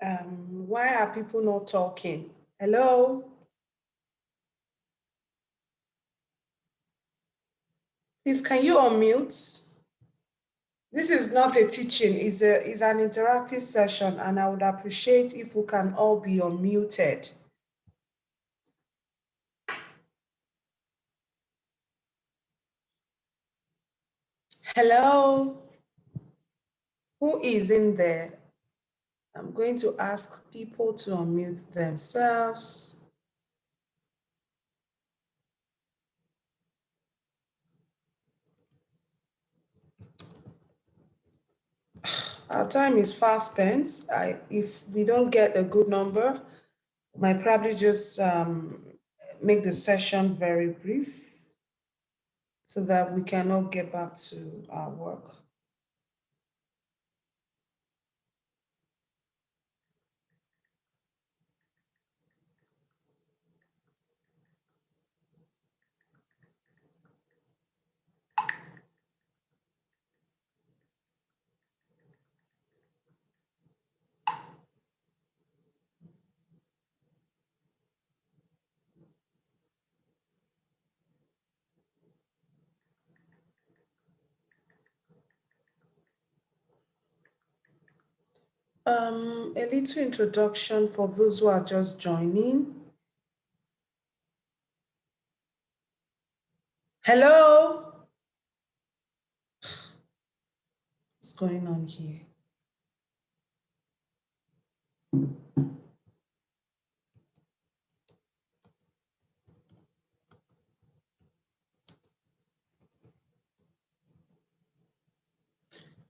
Why are people not talking? Hello? Please, can you unmute? This is not a teaching, it's an interactive session, and I would appreciate if we can all be unmuted. Hello? Who is in there? I'm going to ask people to unmute themselves. Our time is fast spent. If we don't get a good number, might probably just make the session very brief so that we can all get back to our work. A little introduction for those who are just joining. Hello? What's going on here?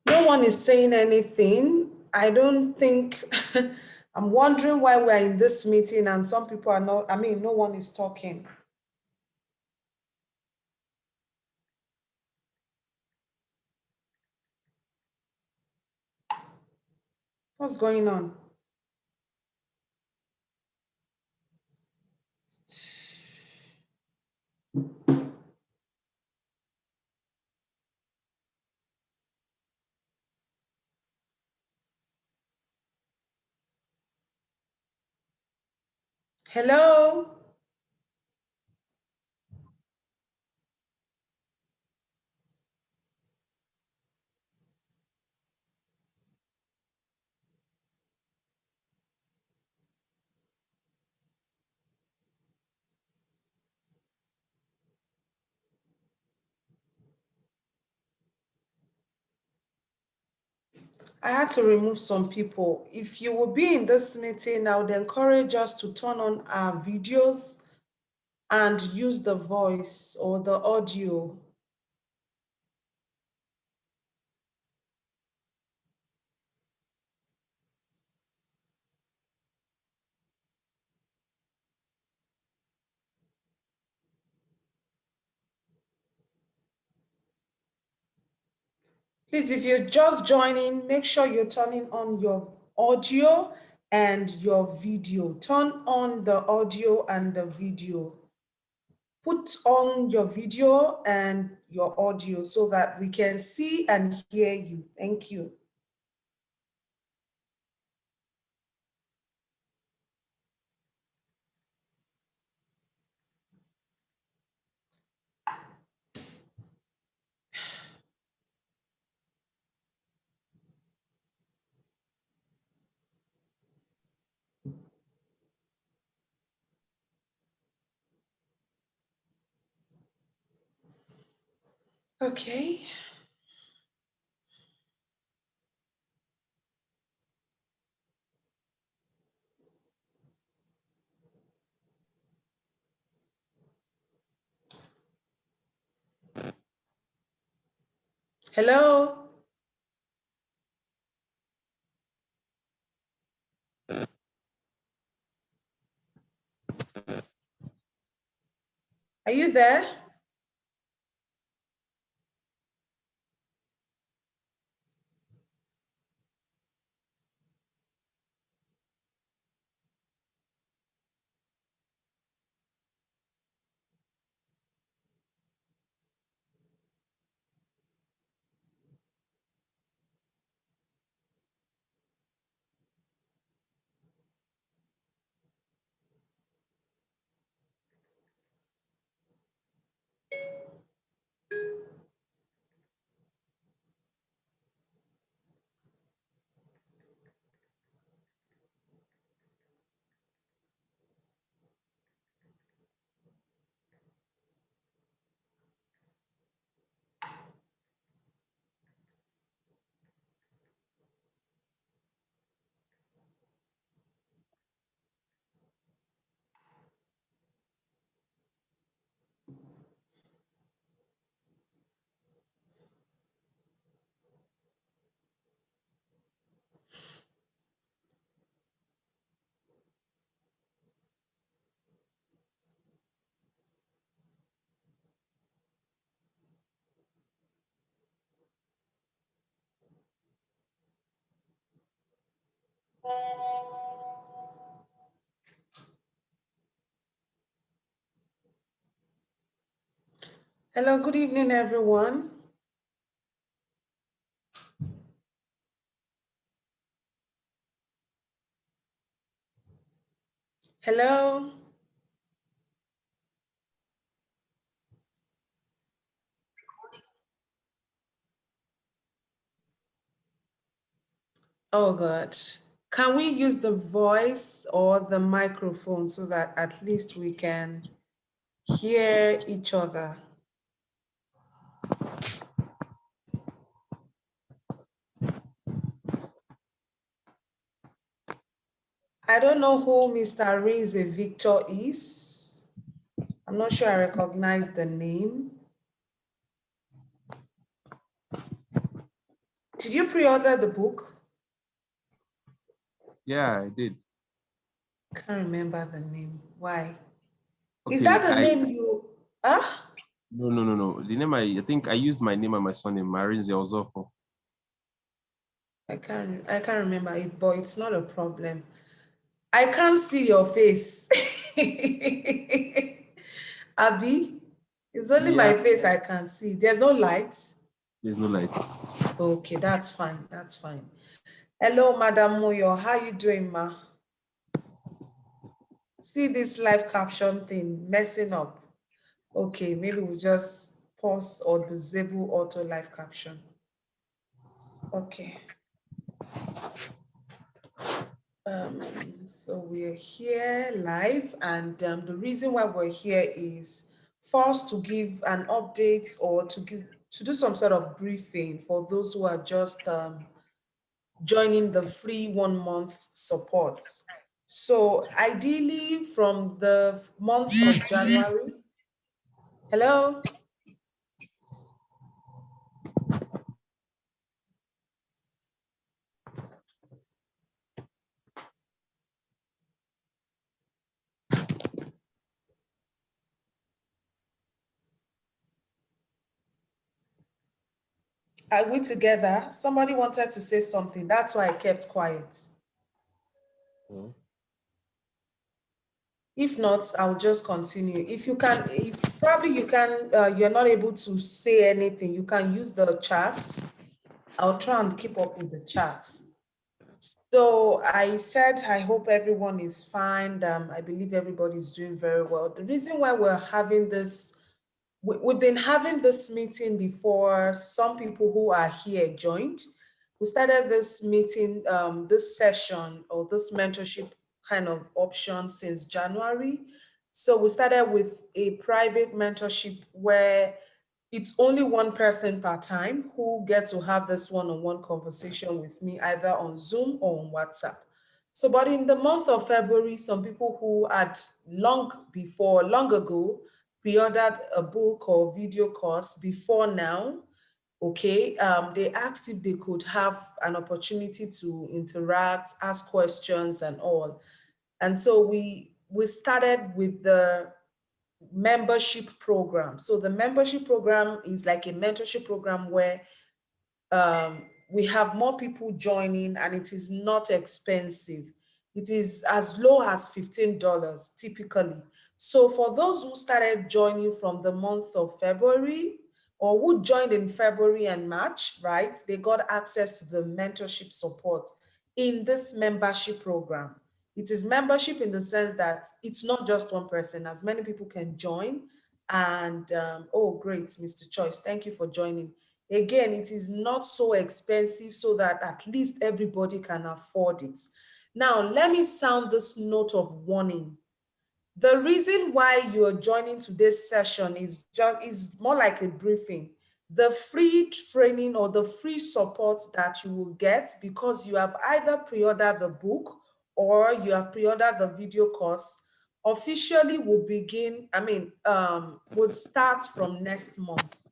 No one is saying anything. I don't think, I'm wondering why we're in this meeting and some people are not, no one is talking. What's going on? Hello? I had to remove some people. If you will be in this meeting, I would encourage us to turn on our videos and use the voice or the audio. Please, if you're just joining, make sure you're turning on your audio and your video. Turn on the audio and the video. Put on your video and your audio so that we can see and hear you. Thank you. Okay. Hello? Are you there? Hello, good evening, everyone. Hello. Oh, God. Can we use the voice or the microphone so that at least we can hear each other? I don't know who Mr. Rinze Victor is. I'm not sure I recognize the name. Did you pre-order the book? Yeah, I did. Can't remember the name. Why? Okay, Is that the name you? Huh? No. The name I think I used my name and my surname, Marinze Ozofo. I can't remember it, but it's not a problem. I can't see your face. Abby, it's only Yeah, my face I can see. There's no light. there's no light. Okay, that's fine. That's fine. Hello, Madam Moyo. How you doing, ma? See this live caption thing messing up. Okay, maybe we just pause or disable auto live caption. Okay. So we're here live, and the reason why we're here is first to give an update or to do some sort of briefing for those who are just joining the free 1 month support. So ideally from the month of January. Hello? Are we together? Somebody wanted to say something. That's why I kept quiet. If not, I'll just continue. If you can, if probably you can, you're not able to say anything, you can use the chats. I'll try and keep up with the chats. So I said, I hope everyone is fine. I believe everybody's doing very well. The reason why we're having this, we've been having this meeting before. Some people who are here joined. We started this meeting, this session or this mentorship kind of option since January. So we started with a private mentorship where it's only one person per time who gets to have this one-on-one conversation with me, either on Zoom or on WhatsApp. So, but in the month of February, some people who had long ago, pre-ordered a book or video course before now, okay, they asked if they could have an opportunity to interact, ask questions and all. And so we started with the membership program. So the membership program is like a mentorship program where we have more people joining and it is not expensive. It is as low as $15 typically. So for those who started joining from the month of February or who joined in February and March, right, they got access to the mentorship support in this membership program. It is membership in the sense that it's not just one person, as many people can join. And oh, great, Mr. Choice, thank you for joining. Again, it is not so expensive so that at least everybody can afford it. Now, let me sound this note of warning. The reason why you're joining today's session is more like a briefing. The free training or the free support that you will get because you have either pre-ordered the book or you have pre-ordered the video course officially will begin, would start from next month.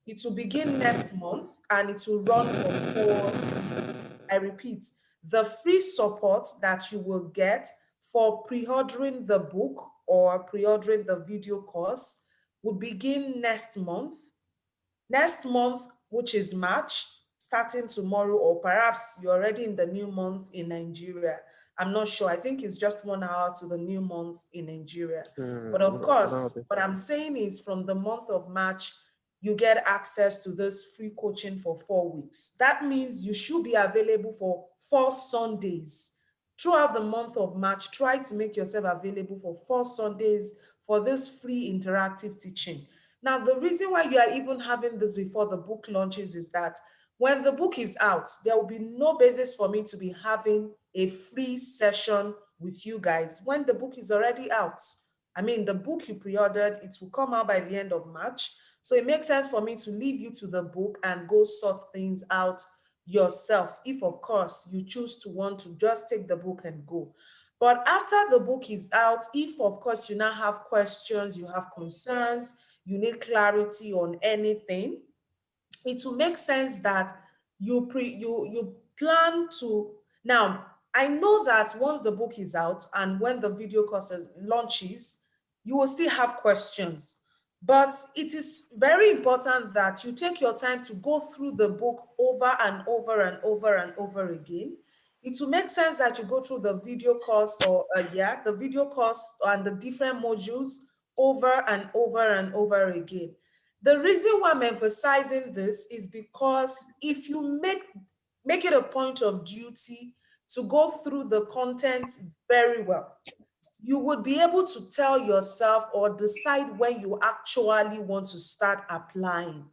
It will begin next month and it will run for 4 weeks. I repeat, the free support that you will get for pre-ordering the book or pre-ordering the video course will begin next month. Next month, which is March, starting tomorrow, or perhaps you're already in the new month in Nigeria. I'm not sure. I think it's just 1 hour to the new month in Nigeria. But of course, what I'm saying is from the month of March, you get access to this free coaching for 4 weeks. That means you should be available for 4 Sundays. Throughout the month of March, try to make yourself available for 4 Sundays for this free interactive teaching. Now, the reason why you are even having this before the book launches is that when the book is out, there will be no basis for me to be having a free session with you guys when the book is already out. I mean, the book you pre-ordered, it will come out by the end of March. So it makes sense for me to leave you to the book and go sort things out yourself, if of course you choose to want to just take the book and go. But after the book is out, if of course you now have questions, you have concerns, you need clarity on anything, it will make sense that you plan to. Now, I know that once the book is out and when the video courses launches, you will still have questions. But it is very important that you take your time to go through the book over and over and over and over again. It will make sense that you go through the video course, or the video course and the different modules over and over and over again. The reason why I'm emphasizing this is because if you make it a point of duty to go through the content very well, you would be able to tell yourself or decide when you actually want to start applying.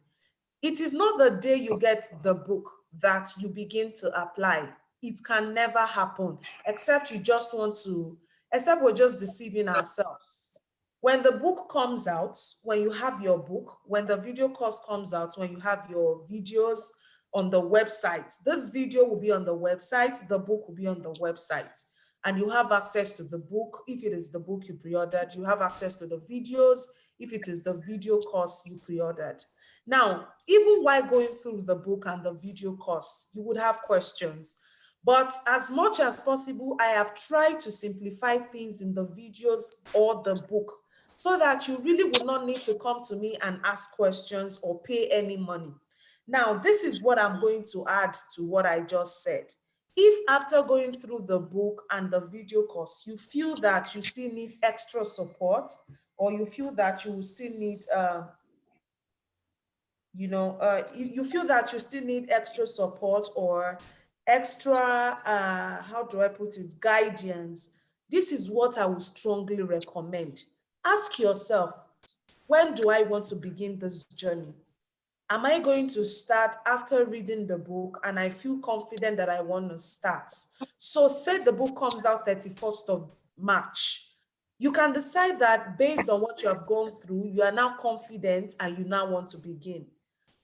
It is not the day you get the book that you begin to apply. It can never happen, except you just want to, except we're just deceiving ourselves. When the book comes out, when you have your book, when the video course comes out, when you have your videos on the website, this video will be on the website, the book will be on the website, and you have access to the book. If it is the book you pre-ordered, you have access to the videos. If it is the video course you pre-ordered. Now, even while going through the book and the video course, you would have questions. But as much as possible, I have tried to simplify things in the videos or the book so that you really would not need to come to me and ask questions or pay any money. Now, this is what I'm going to add to what I just said. If after going through the book and the video course, you feel that you still need extra support, or you feel that you still need you feel that you still need extra support or extra, how do I put it, guidance, this is what I would strongly recommend. Ask yourself, when do I want to begin this journey? Am I going to start after reading the book and I feel confident that I want to start? So say the book comes out 31st of March. You can decide that based on what you have gone through, you are now confident and you now want to begin.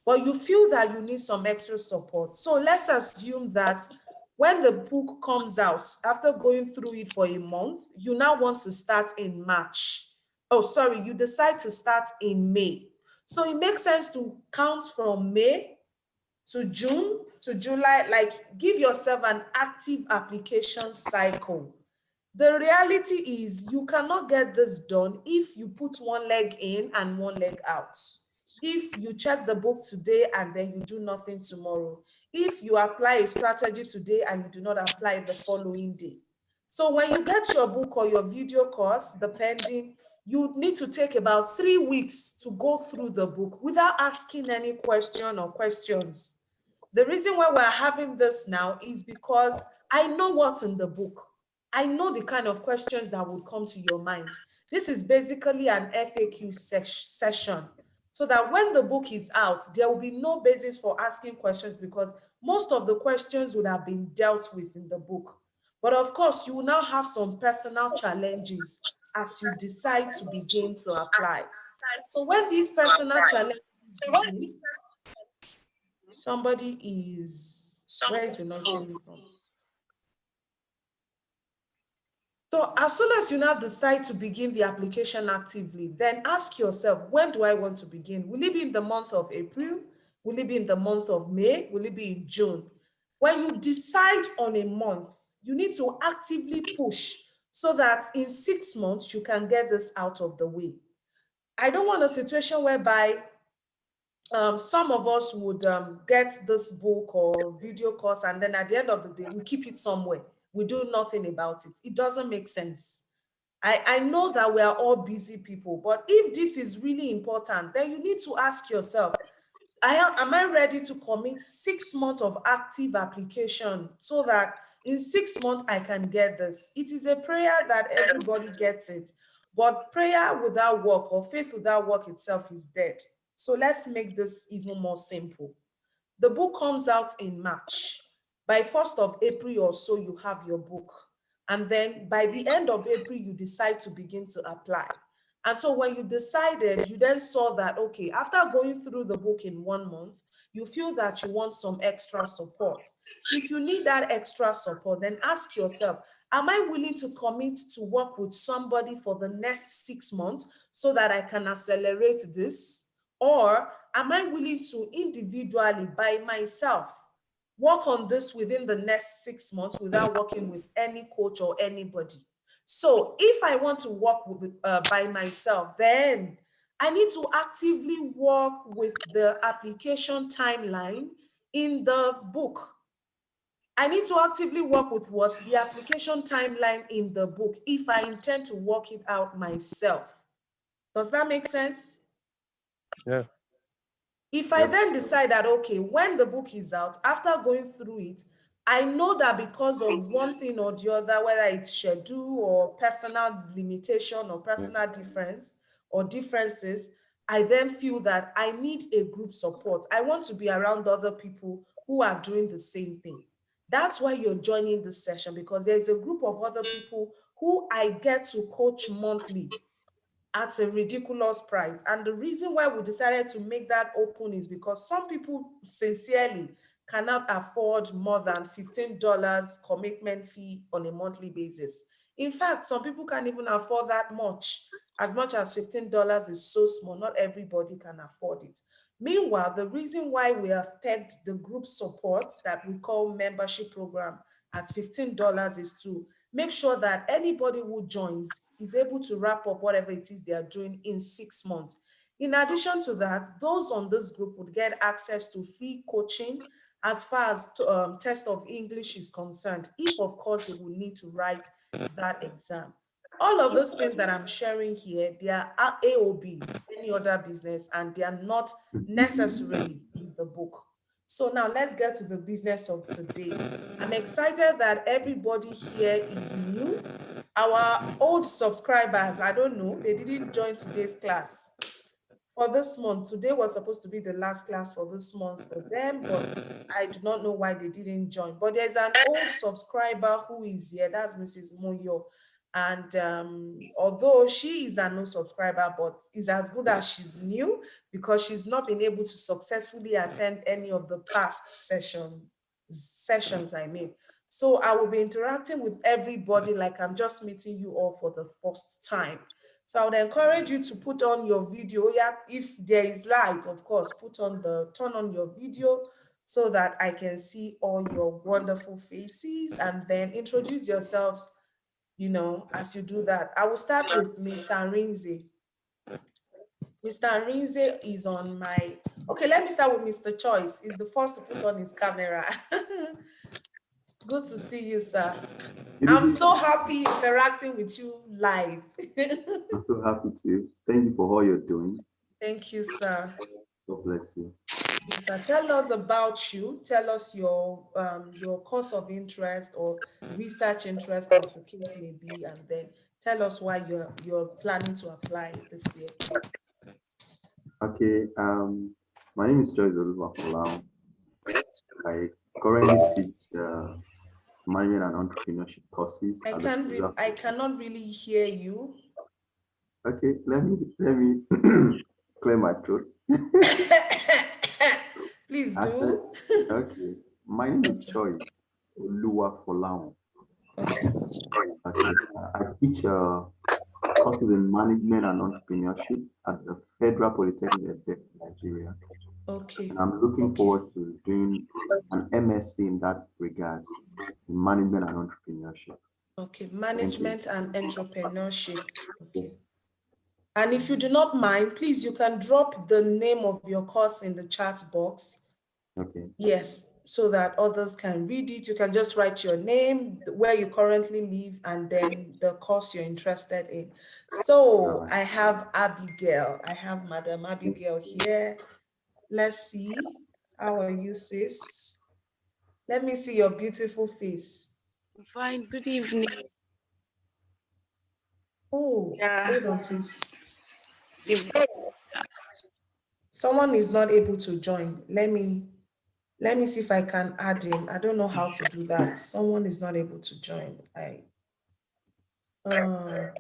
But you feel that you need some extra support. So let's assume that when the book comes out, after going through it for a month, you now want to start in March. Oh, sorry, you decide to start in May. So it makes sense to count from May to June to July, like give yourself an active application cycle. The reality is you cannot get this done if you put one leg in and one leg out. If you check the book today and then you do nothing tomorrow. If you apply a strategy today and you do not apply it the following day. So when you get your book or your video course, depending, you need to take about 3 weeks to go through the book without asking any question or questions. The reason why we're having this now is because I know what's in the book. I know the kind of questions that would come to your mind. This is basically an FAQ session, so that when the book is out, there will be no basis for asking questions because most of the questions would have been dealt with in the book. But of course, you will now have some personal challenges as you decide to begin to apply. So when these personal challenges begin, somebody is, where is the noise coming from? So as soon as you now decide to begin the application actively, then ask yourself, when do I want to begin? Will it be in the month of April? Will it be in the month of May? Will it be in June? When you decide on a month, you need to actively push so that in 6 months, you can get this out of the way. I don't want a situation whereby some of us would get this book or video course, and then at the end of the day, we keep it somewhere. We do nothing about it. It doesn't make sense. I know that we are all busy people, but if this is really important, then you need to ask yourself, am I ready to commit 6 months of active application so that in 6 months I can get this? It is a prayer that everybody gets it, but prayer without work or faith without work itself is dead. So let's make this even more simple. The book comes out in March. By 1st of April or so, you have your book. And then by the end of April, you decide to begin to apply. And so when you decided, you then saw that, okay, after going through the book in 1 month, you feel that you want some extra support. If you need that extra support, then ask yourself, am I willing to commit to work with somebody for the next 6 months so that I can accelerate this? Or am I willing to individually, by myself, work on this within the next 6 months without working with any coach or anybody? So if I want to work by myself, then I need to actively work with the application timeline in the book. I need to actively work with what? The application timeline in the book if I intend to work it out myself. Does that make sense? Yeah. If I then decide that, okay, when the book is out, after going through it, I know that because of one thing or the other, whether it's schedule or personal limitation or personal difference or differences, I then feel that I need a group support. I want to be around other people who are doing the same thing. That's why you're joining this session, because there's a group of other people who I get to coach monthly at a ridiculous price. And the reason why we decided to make that open is because some people sincerely cannot afford more than $15 commitment fee on a monthly basis. In fact, some people can't even afford that much. As much as $15 is so small, not everybody can afford it. Meanwhile, the reason why we have pegged the group support that we call membership program at $15 is to make sure that anybody who joins is able to wrap up whatever it is they are doing in 6 months. In addition to that, those on this group would get access to free coaching as far as test of English is concerned, if of course they will need to write that exam. All of those things that I'm sharing here, they are AOB, any other business, and they are not necessarily in the book. So now let's get to the business of today. I'm excited that everybody here is new. Our old subscribers, I don't know, they didn't join today's class. For this month, today was supposed to be the last class for this month for them, but I do not know why they didn't join. But there's an old subscriber who is here, that's Mrs. Moyo. And although she is a new subscriber, but is as good as she's new because she's not been able to successfully attend any of the past sessions I made. So I will be interacting with everybody like I'm just meeting you all for the first time. So I would encourage you to put on your video. Yeah, if there is light, of course, turn on your video so that I can see all your wonderful faces, and then introduce yourselves, as you do that. I will start with Mr. Arinze. Mr. Arinze is on my, okay, let me start with Mr. Choice. He's the first to put on his camera. Good to see you, sir. I'm so happy interacting with you live. I'm so happy to. Thank you for all you're doing. Thank you, sir. God bless you. Yes, sir. Tell us about you. Tell us your course of interest or research interest, as the case may be, and then tell us why you're planning to apply this year. Okay. My name is Joyce Oluwafolau. I currently teach management and entrepreneurship courses. I cannot really hear you. Okay, let me clear my throat. Please do. Okay, my name is Joyce Oluwafolau. Okay. I teach courses in management and entrepreneurship at the Federal Polytechnic in Nigeria. Okay. And I'm looking forward to doing an MSc in that regard, in management and entrepreneurship. Okay, management and entrepreneurship. Okay. And if you do not mind, please, you can drop the name of your course in the chat box. Okay. Yes, so that others can read it. You can just write your name, where you currently live, and then the course you're interested in. So I have Abigail. I have Madam Abigail here. Let's see. How are you, sis? Let me see your beautiful face. Fine. Good evening. Oh, Yeah. hold on, please. The Someone is not able to join. Let me see if I can add him. I don't know how to do that. Someone is not able to join.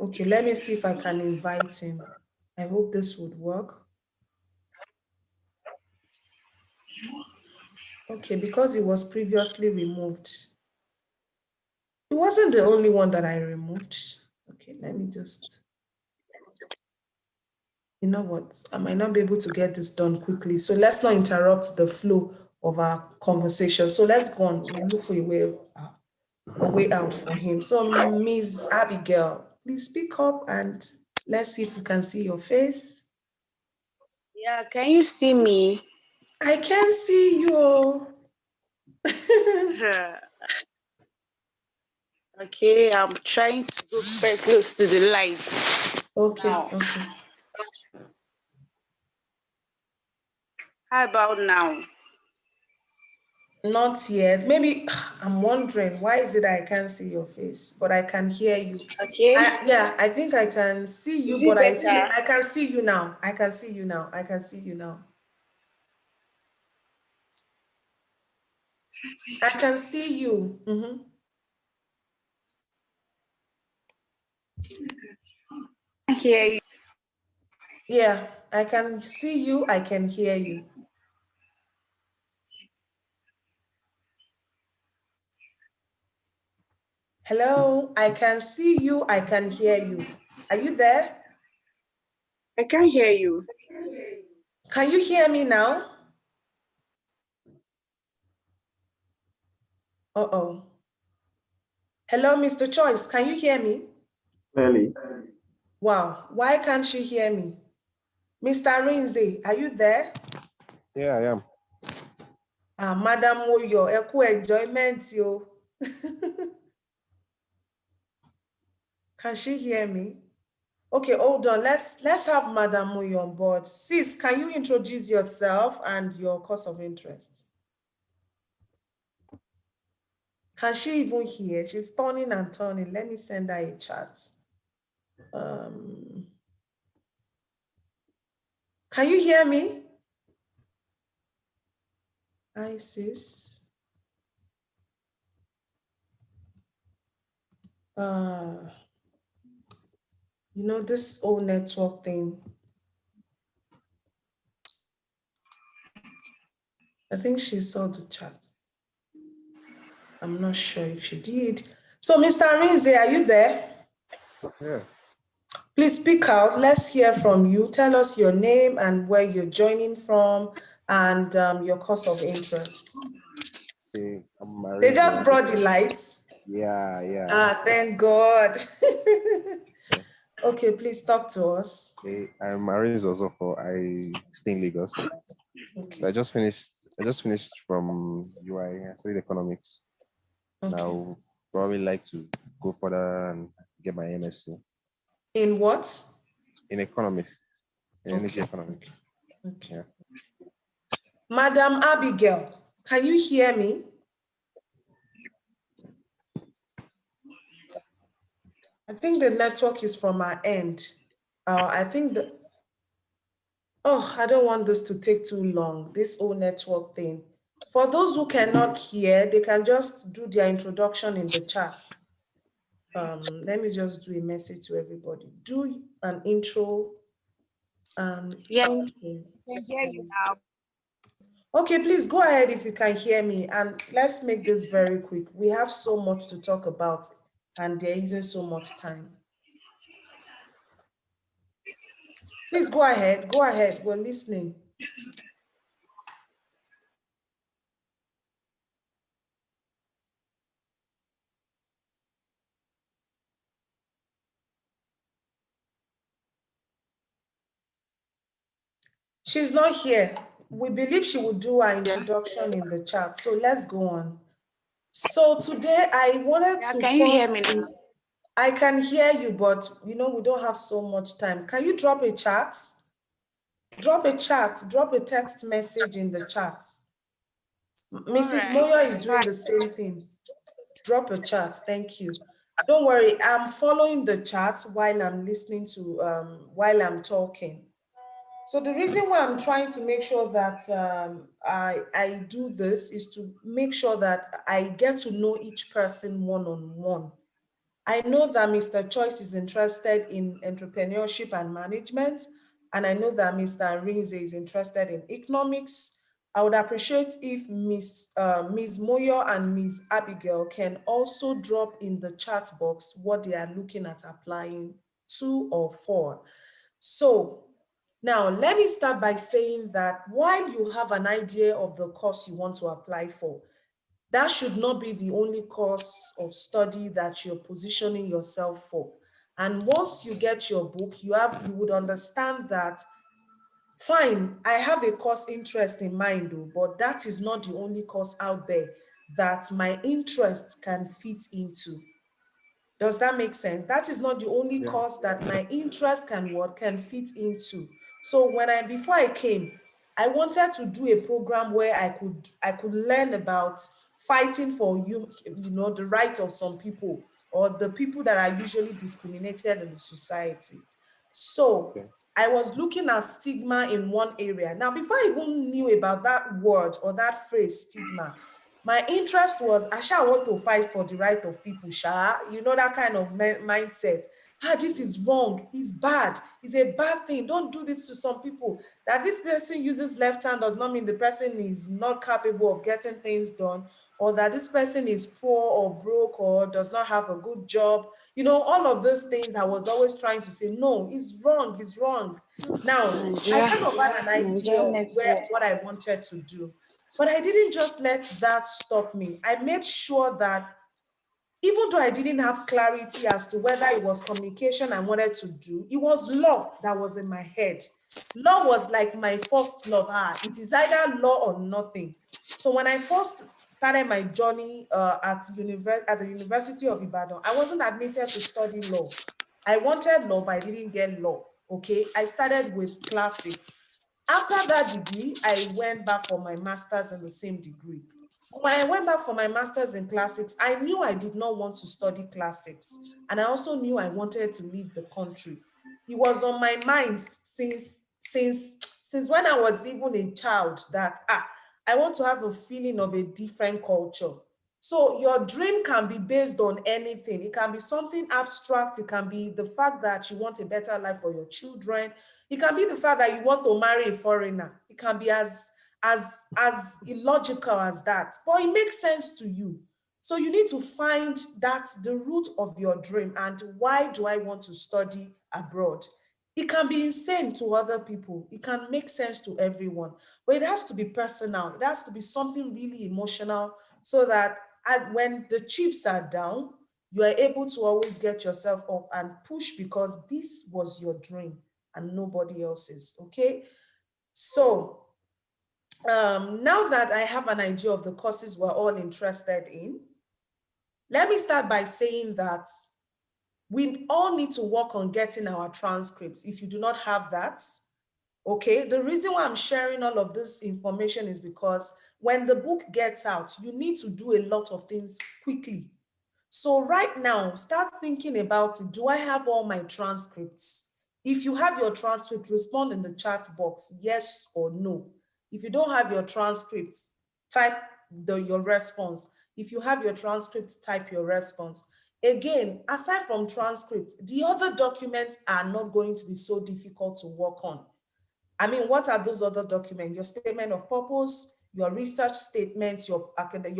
Okay, let me see if I can invite him. I hope this would work. Okay, because he was previously removed. It wasn't the only one that I removed. Okay, let me just, you know what? I might not be able to get this done quickly. So let's not interrupt the flow of our conversation. So let's go on. We'll look for a way out for him. So Ms. Abigail, please speak up and let's see if we can see your face. Yeah, can you see me? I can see you. Okay, I'm trying to go very close to the light. Okay, Now. okay. How about now? Not yet. Maybe I'm wondering why is it I can't see your face, but I can hear you. Okay. Yeah, I think I can see you, Is but it better? I can see you now. I can see you now. I can see you now. I can see you. I hear you. Yeah, I can see you. I can hear you. Hello, I can see you. I can hear you. Are you there? I can't hear you. Can you hear me now? Uh-oh. Hello, Mr. Choice. Can you hear me? Clearly. Wow. Why can't she hear me? Mr. Rinze, are you there? Yeah, I am. Madam Moyo, eku enjoyment yo. Can she hear me? Okay, hold on. Let's have Madam Moyo on board. Sis, can you introduce yourself and your course of interest? Can she even hear? She's turning and turning. Let me send her a chat. Can you hear me? Hi, sis. You know, this whole network thing. I think she saw the chat. I'm not sure if she did. So, Mr. Rinze, are you there? Yeah. Please speak out. Let's hear from you. Tell us your name and where you're joining from and your course of interest. Okay, They just brought the lights. Yeah. Thank God. Okay, please talk to us. Okay, I'm Maris Ozofo. I stay in Lagos. Okay. So I just finished from UI. I studied economics. Okay. Now probably like to go further and get my MSc In what? in economics, in energy Okay. economics. Okay. Yeah. Madam Abigail, can you hear me? I think the network is from our end. I think I don't want this to take too long, this whole network thing. For those who cannot hear, they can just do their introduction in the chat. Let me just do a message to everybody. Do an intro. Yeah, I can hear you now. Okay, please go ahead if you can hear me. And let's make this very quick. We have so much to talk about and there isn't so much time. Please go ahead. Go ahead. We're listening. She's not here. We believe she will do her introduction in the chat. So let's go on. So today I wanted to Can you hear me first, now? I can hear you, but we don't have so much time. Can you drop a chat? Drop a chat, drop a text message in the chat. Mrs. Moyo is doing the same thing. Drop a chat, thank you. Don't worry, I'm following the chat while I'm listening to, while I'm talking. So the reason why I'm trying to make sure that I do this is to make sure that I get to know each person one-on-one. I know that Mr. Choice is interested in entrepreneurship and management, and I know that Mr. Rinze is interested in economics. I would appreciate if Ms. Moyo and Ms. Abigail can also drop in the chat box what they are looking at applying to or for. So now let me start by saying that while you have an idea of the course you want to apply for, that should not be the only course of study that you're positioning yourself for. And once you get your book, you would understand that, fine, I have a course interest in mind, though, but that is not the only course out there that my interest can fit into. Does that make sense? That is not the only course that my interest can fit into. So before I came, I wanted to do a program where I could learn about fighting for the right of some people, or the people that are usually discriminated in the society. So I was looking at stigma in one area. Now, before I even knew about that word or that phrase, stigma, my interest was, I want to fight for the right of people, that kind of mindset. This is wrong, it's bad, it's a bad thing, don't do this to some people. That this person uses left hand does not mean the person is not capable of getting things done, or that this person is poor or broke or does not have a good job. All of those things I was always trying to say, no, it's wrong, it's wrong. Now, I kind of had an idea of what I wanted to do. But I didn't just let that stop me. I made sure that even though I didn't have clarity as to whether it was communication I wanted to do, it was law that was in my head. Law was like my first love. It is either law or nothing. So when I first started my journey at the University of Ibadan, I wasn't admitted to study law. I wanted law, but I didn't get law. Okay, I started with classics. After that degree, I went back for my master's in the same degree. When I went back for my master's in classics, I knew I did not want to study classics. And I also knew I wanted to leave the country. It was on my mind since when I was even a child that I want to have a feeling of a different culture. So your dream can be based on anything. It can be something abstract. It can be the fact that you want a better life for your children. It can be the fact that you want to marry a foreigner. It can be as illogical as that, but it makes sense to you. So you need to find that the root of your dream. And why do I want to study abroad? It can be insane to other people. It can make sense to everyone, but it has to be personal. It has to be something really emotional, so that when the chips are down, you are able to always get yourself up and push, because this was your dream and nobody else's. Okay. So now that I have an idea of the courses we're all interested in, let me start by saying that we all need to work on getting our transcripts. If you do not have that, okay, the reason why I'm sharing all of this information is because when the book gets out, you need to do a lot of things quickly. So right now, start thinking about, do I have all my transcripts? If you have your transcript, respond in the chat box, yes or no. If you don't have your transcript, type your response. If you have your transcript, type your response. Again, aside from transcript, the other documents are not going to be so difficult to work on. I mean, what are those other documents? Your statement of purpose, your research statement, your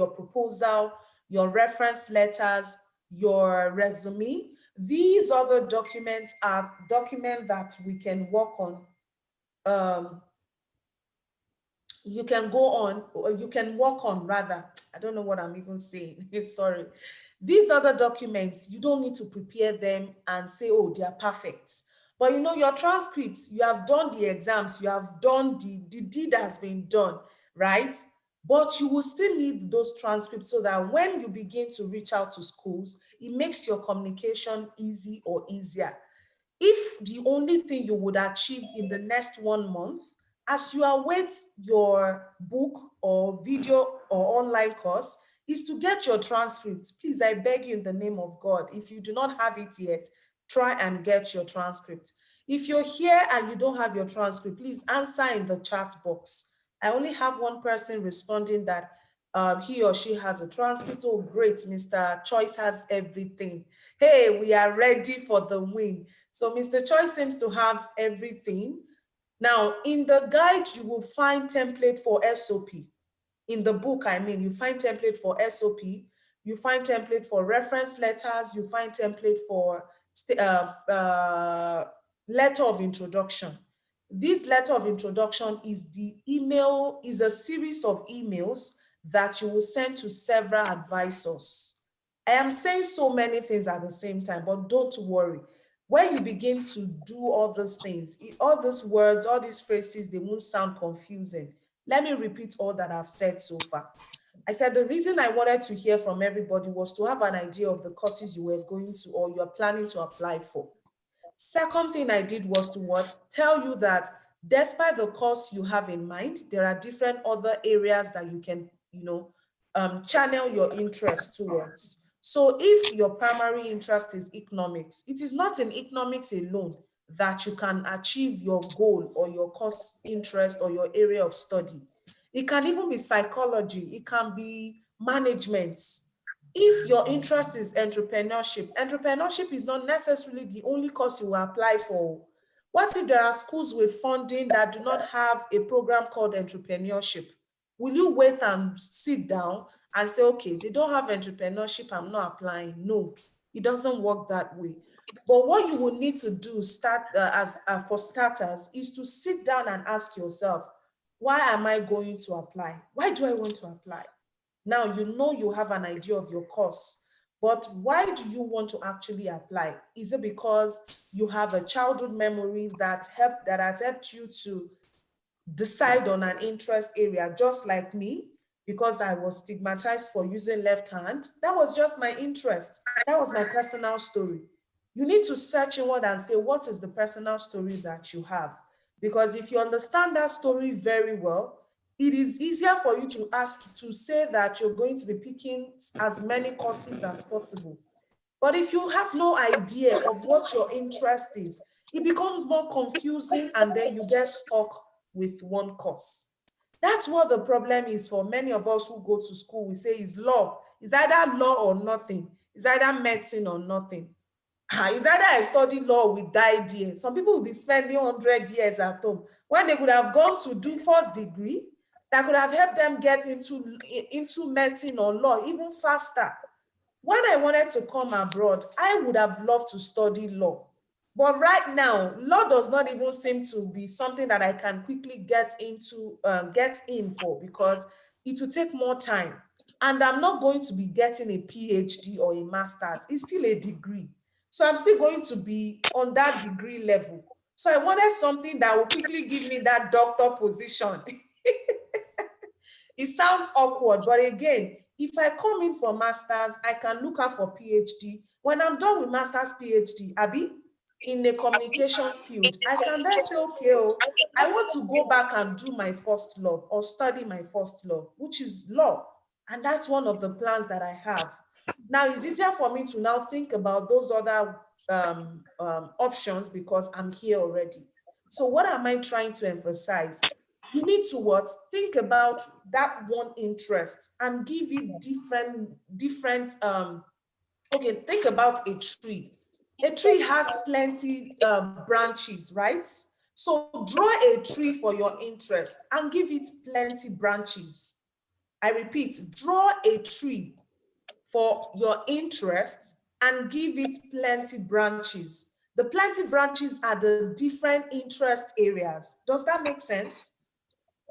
proposal, your reference letters, your resume. These other documents are documents that we can work on. You can go on, or you can work on, rather. I don't know what I'm even saying. Sorry. These other documents, you don't need to prepare them and say, oh, they are perfect. But you know, your transcripts, you have done the exams, you have done the deed has been done, right? But you will still need those transcripts so that when you begin to reach out to schools, it makes your communication easy or easier. If the only thing you would achieve in the next 1 month, as you await your book or video or online course, is to get your transcripts. Please, I beg you in the name of God, if you do not have it yet, try and get your transcript. If you're here and you don't have your transcript, please answer in the chat box. I only have one person responding that he or she has a transcript. Oh, great, Mr. Choice has everything. Hey, we are ready for the win. So Mr. Choice seems to have everything. Now, in the guide, you will find template for SOP. In the book, I mean, you find template for SOP, you find template for reference letters, you find template for letter of introduction. This letter of introduction is the email, is a series of emails that you will send to several advisors. I am saying so many things at the same time, but don't worry. When you begin to do all those things, all those words, all these phrases, they won't sound confusing. Let me repeat all that I've said so far. I said the reason I wanted to hear from everybody was to have an idea of the courses you were going to or you're planning to apply for. Second thing I did was to what? Tell you that despite the course you have in mind, there are different other areas that you can, channel your interest towards. So if your primary interest is economics, it is not in economics alone that you can achieve your goal or your course interest or your area of study. It can even be psychology, it can be management. If your interest is entrepreneurship, entrepreneurship is not necessarily the only course you will apply for. What if there are schools with funding that do not have a program called entrepreneurship? Will you wait and sit down and say, okay, they don't have entrepreneurship, I'm not applying? No, it doesn't work that way. But what you will need to do for starters is to sit down and ask yourself, why am I going to apply? Why do I want to apply? Now, you know you have an idea of your course, but why do you want to actually apply? Is it because you have a childhood memory that has helped you to decide on an interest area, just like me? Because I was stigmatized for using left hand, that was just my interest. That was my personal story. You need to search inward and say, what is the personal story that you have? Because if you understand that story very well, it is easier for you to say that you're going to be picking as many courses as possible. But if you have no idea of what your interest is, it becomes more confusing and then you get stuck with one course. That's what the problem is for many of us who go to school. We say it's law. It's either law or nothing. It's either medicine or nothing. It's either I study law or we die there. Some people will be spending 100 years at home when they could have gone to do first degree that could have helped them get into medicine or law even faster. When I wanted to come abroad, I would have loved to study law. But right now, law does not even seem to be something that I can quickly get in for, because it will take more time. And I'm not going to be getting a PhD or a master's. It's still a degree. So I'm still going to be on that degree level. So I wanted something that will quickly give me that doctor position. It sounds awkward, but again, if I come in for master's, I can look out for PhD. When I'm done with master's PhD, Abby, in the communication field, I can then say, okay, I want to go back and do my first love or study my first love, which is law. And that's one of the plans that I have. Now, it's easier for me to now think about those other options because I'm here already. So what am I trying to emphasize? You need to what? Think about that one interest and give it different, okay, think about a tree. A tree has plenty branches, right? So draw a tree for your interest and give it plenty branches. I repeat, draw a tree for your interests and give it plenty branches. The plenty branches are the different interest areas. Does that make sense?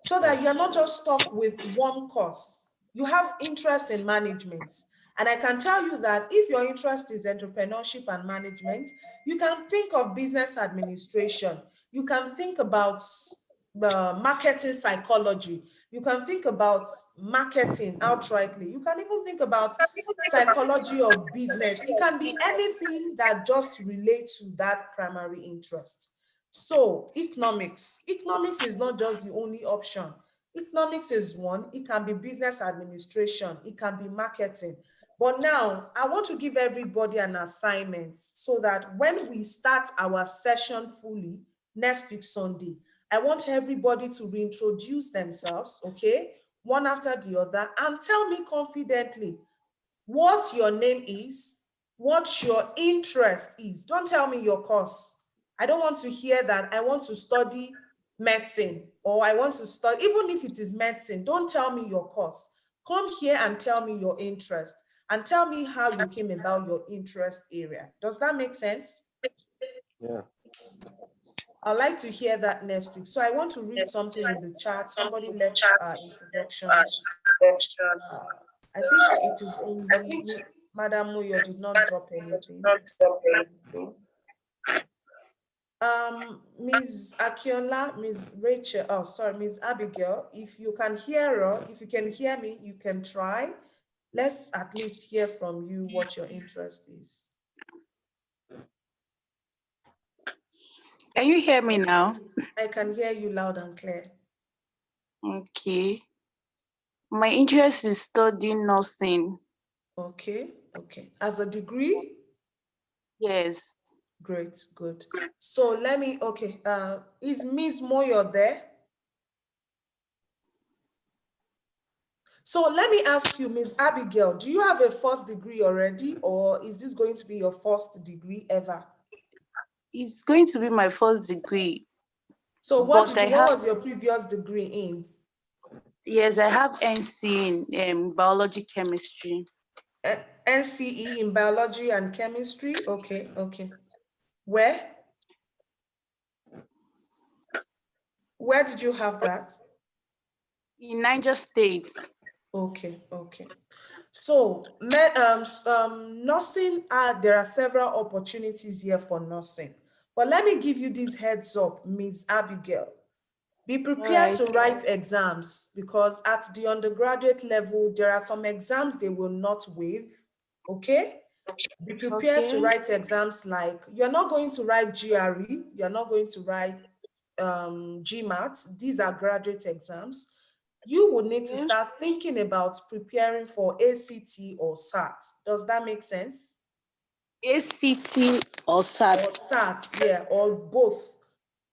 So that you're not just stuck with one course. You have interest in management. And I can tell you that if your interest is entrepreneurship and management, you can think of business administration. You can think about marketing psychology. You can think about marketing outrightly. You can even think about psychology of business. It can be anything that just relates to that primary interest. So economics is not just the only option. Economics is one. It can be business administration. It can be marketing. But now I want to give everybody an assignment so that when we start our session fully next week, Sunday, I want everybody to reintroduce themselves, okay, one after the other, and tell me confidently what your name is, what your interest is. Don't tell me your course. I don't want to hear that I want to study medicine or I want to study, even if it is medicine, don't tell me your course. Come here and tell me your interest and tell me how you came about your interest area. Does that make sense? Yeah. I'd like to hear that next week. So I want to read something in the chat. Somebody left introduction. I think it is only Madam Muyo did not drop anything. Ms. Akiola, Ms. Rachel, oh, sorry, Ms. Abigail, if you can hear her, if you can hear me, you can try. Let's at least hear from you what your interest is. Can you hear me now? I can hear you loud and clear. Okay. My interest is studying nursing. Okay, okay. As a degree? Yes. Great, good. So let me, okay, is Ms. Moyo there? So let me ask you, Ms. Abigail, do you have a first degree already, or is this going to be your first degree ever? It's going to be my first degree. So what But what was your previous degree in? Yes, I have NC in biology chemistry. NCE in biology and chemistry? Okay, okay. Where? Where did you have that? In Niger State. Okay, okay. So, nursing, there are several opportunities here for nursing. But let me give you this heads up, Ms. Abigail. Be prepared to write exams because at the undergraduate level, there are some exams they will not waive, okay? Be prepared to write exams like, you're not going to write GRE, you're not going to write GMAT. These are graduate exams. You will need to start thinking about preparing for ACT or SAT. Does that make sense? ACT or SAT? Or SAT, yeah, or both.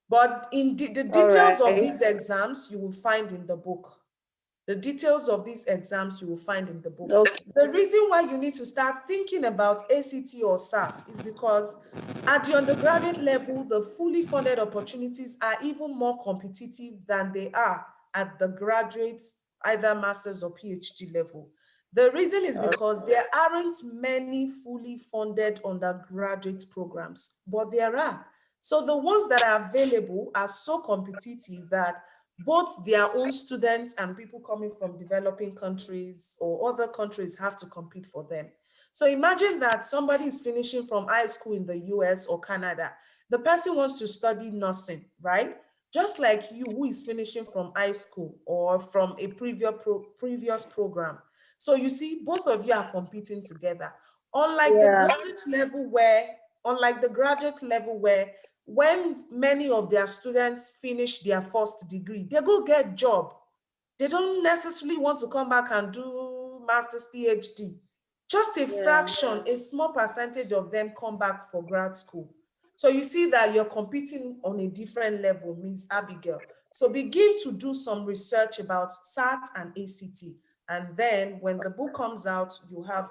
But in the details of these exams, you will find in the book. The details of these exams you will find in the book. Okay. The reason why you need to start thinking about ACT or SAT is because at the undergraduate level, the fully funded opportunities are even more competitive than they are at the graduate, either master's or PhD level. The reason is because there aren't many fully funded undergraduate programs, but there are. So the ones that are available are so competitive that both their own students and people coming from developing countries or other countries have to compete for them. So imagine that somebody is finishing from high school in the US or Canada. The person wants to study nursing, right? Just like you who is finishing from high school or from a previous program. So you see, both of you are competing together. Unlike the graduate level where when many of their students finish their first degree, they go get job. They don't necessarily want to come back and do master's, PhD. Just a fraction, a small percentage of them come back for grad school. So you see that you're competing on a different level, Ms. Abigail. So begin to do some research about SAT and ACT. And then when the book comes out, you have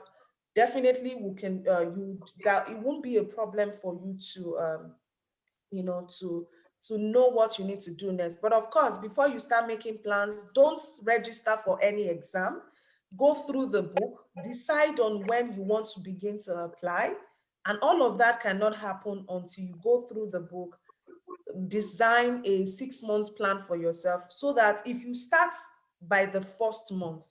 definitely it won't be a problem for you to to know what you need to do next. But of course, before you start making plans, don't register for any exam. Go through the book, decide on when you want to begin to apply. And all of that cannot happen until you go through the book, design a 6 month plan for yourself so that if you start by the first month,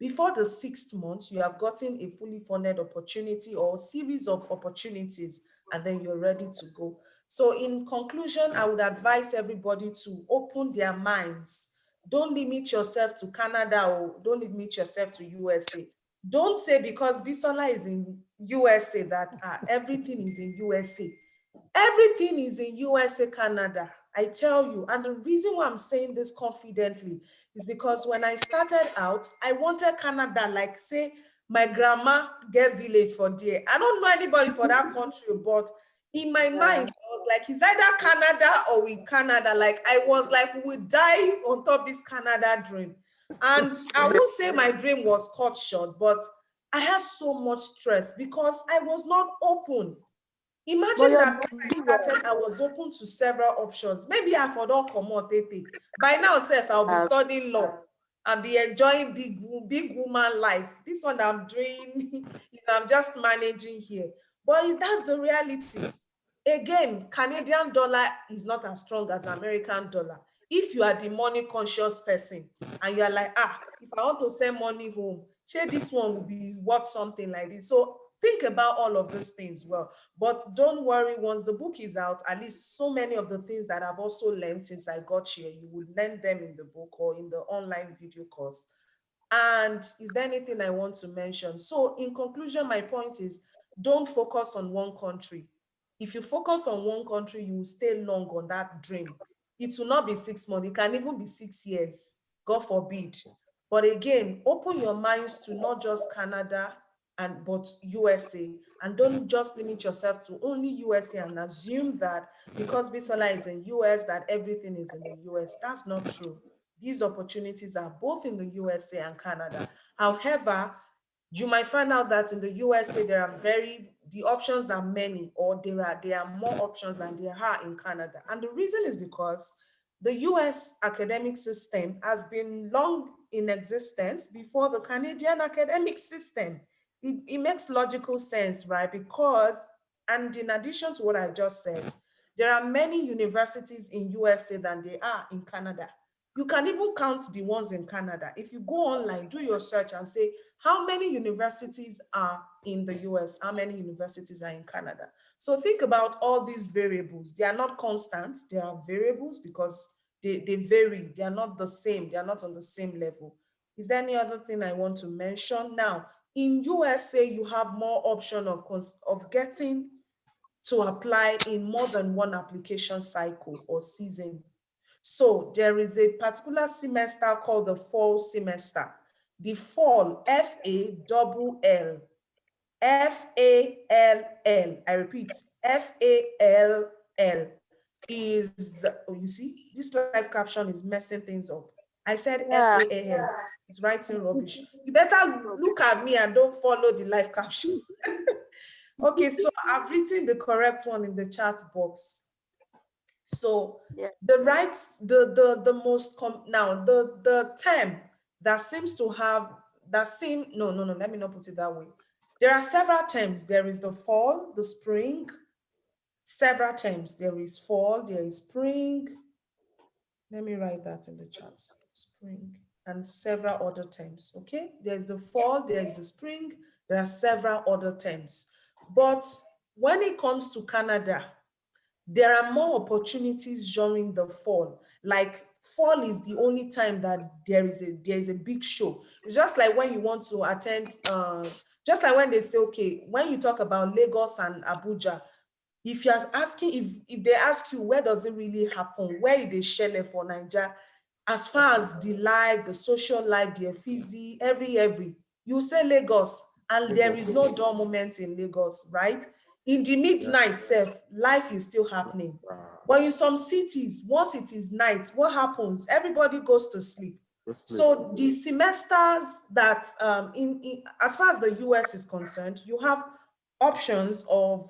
Before the 6th month, you have gotten a fully funded opportunity or series of opportunities, and then you're ready to go. So in conclusion, I would advise everybody to open their minds. Don't limit yourself to Canada or don't limit yourself to USA. Don't say because Bisola is in USA that everything is in USA. Everything is in USA, Canada. I tell you, and the reason why I'm saying this confidently is because when I started out, I wanted Canada, like say my grandma get village for there. I don't know anybody for that country, but in my mind, I was like, it's either Canada or we Canada. Like I was like, we would die on top this Canada dream. And I won't say my dream was cut short, but I had so much stress because I was not open. Imagine that when I started, I was open to several options. Maybe I for don't come out. By now, self, I'll be studying law and be enjoying big woman life. This one I'm doing, I'm just managing here. But that's the reality. Again, Canadian dollar is not as strong as American dollar. If you are the money conscious person and you're like, if I want to send money home, share this one will be worth something like this. So think about all of these things well. But don't worry, once the book is out, at least so many of the things that I've also learned since I got here, you will learn them in the book or in the online video course. And is there anything I want to mention? So in conclusion, my point is don't focus on one country. If you focus on one country, you will stay long on that dream. It will not be 6 months. It can even be 6 years, God forbid. But again, open your minds to not just Canada, but USA. And don't just limit yourself to only USA and assume that because Bisola is in US, that everything is in the US. That's not true. These opportunities are both in the USA and Canada. However, you might find out that in the USA, the options are many, or there are more options than there are in Canada. And the reason is because the US academic system has been long in existence before the Canadian academic system. It makes logical sense, right? Because, and in addition to what I just said, there are many universities in USA than there are in Canada. You can even count the ones in Canada. If you go online, do your search and say, how many universities are in the US? How many universities are in Canada? So think about all these variables. They are not constant. They are variables because they vary. They are not the same. They are not on the same level. Is there any other thing I want to mention? Now, in USA, you have more option of getting to apply in more than one application cycle or season. So there is a particular semester called the fall semester. The fall, F-A-L-L, F-A-L-L, I repeat, F-A-L-L is, you see, this live caption is messing things up. I said F-A-L, it's writing rubbish. You better look at me and don't follow the live caption. Okay, so I've written the correct one in the chat box. So the term that seems to have, let me not put it that way. There are several terms. There is the fall, the spring, several terms. There is fall, there is spring. Let me write that in the chat. Spring and several other terms, okay? There's the fall, there's the spring, there are several other terms. But when it comes to Canada, there are more opportunities during the fall. Like fall is the only time that there is a big show. It's just like when you want to attend, just like when they say, okay, when you talk about Lagos and Abuja, if you're asking, if they ask you where does it really happen, where is the shele for Nigeria, as far as the life, the social life, the FEZ, every, you say Lagos, and there is no dull moment in Lagos, right? In the midnight self, life is still happening. But in some cities, once it is night, what happens? Everybody goes to sleep. So the semesters that, as far as the US is concerned, you have options of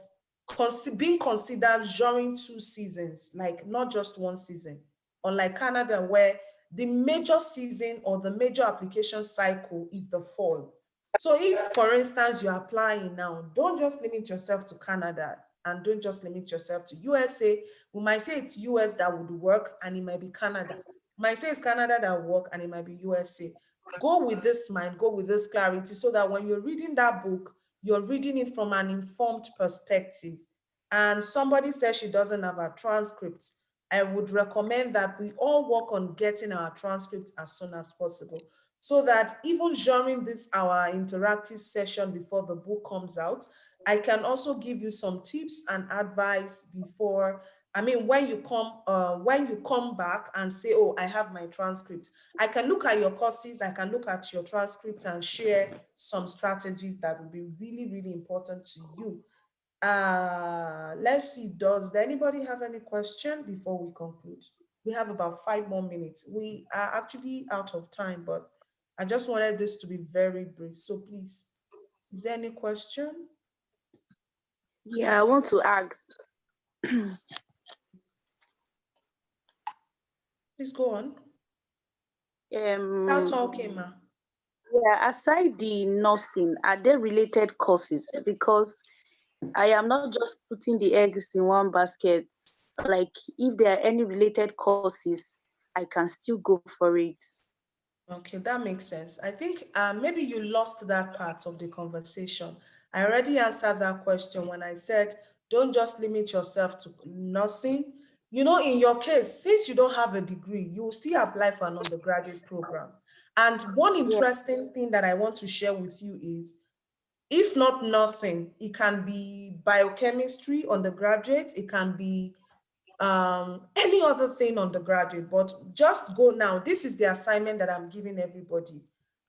being considered during 2 seasons, like not just 1 season. Unlike Canada, where the major season or the major application cycle is the fall. So if, for instance, you're applying now, don't just limit yourself to Canada and don't just limit yourself to USA. We might say it's US that would work and it might be Canada. We might say it's Canada that will work and it might be USA. go with this mind, go with this clarity, so that when you're reading that book, you're reading it from an informed perspective. And somebody says she doesn't have a transcript. I would recommend that we all work on getting our transcript as soon as possible, so that even during this our interactive session before the book comes out, I can also give you some tips and advice before. I mean, when you come back and say, "Oh, I have my transcript," I can look at your courses, I can look at your transcript and share some strategies that will be really, really important to you. Let's see, does anybody have any question before we conclude? We have about 5 more minutes. We are actually out of time, but I just wanted this to be very brief. So please, is there any question? Yeah, I want to ask. Please go on. Start Um, talking, ma. yeah, aside the nursing, are there related courses? Because I am not just putting the eggs in one basket. Like, if there are any related courses, I can still go for it. Okay, that makes sense. I think maybe you lost that part of the conversation. I already answered that question when I said, don't just limit yourself to nursing. You know, in your case, since you don't have a degree, you will still apply for an undergraduate program. And one Yeah. interesting thing that I want to share with you is, if not nursing, it can be biochemistry undergraduate, it can be any other thing undergraduate, but just go now. This is the assignment that I'm giving everybody.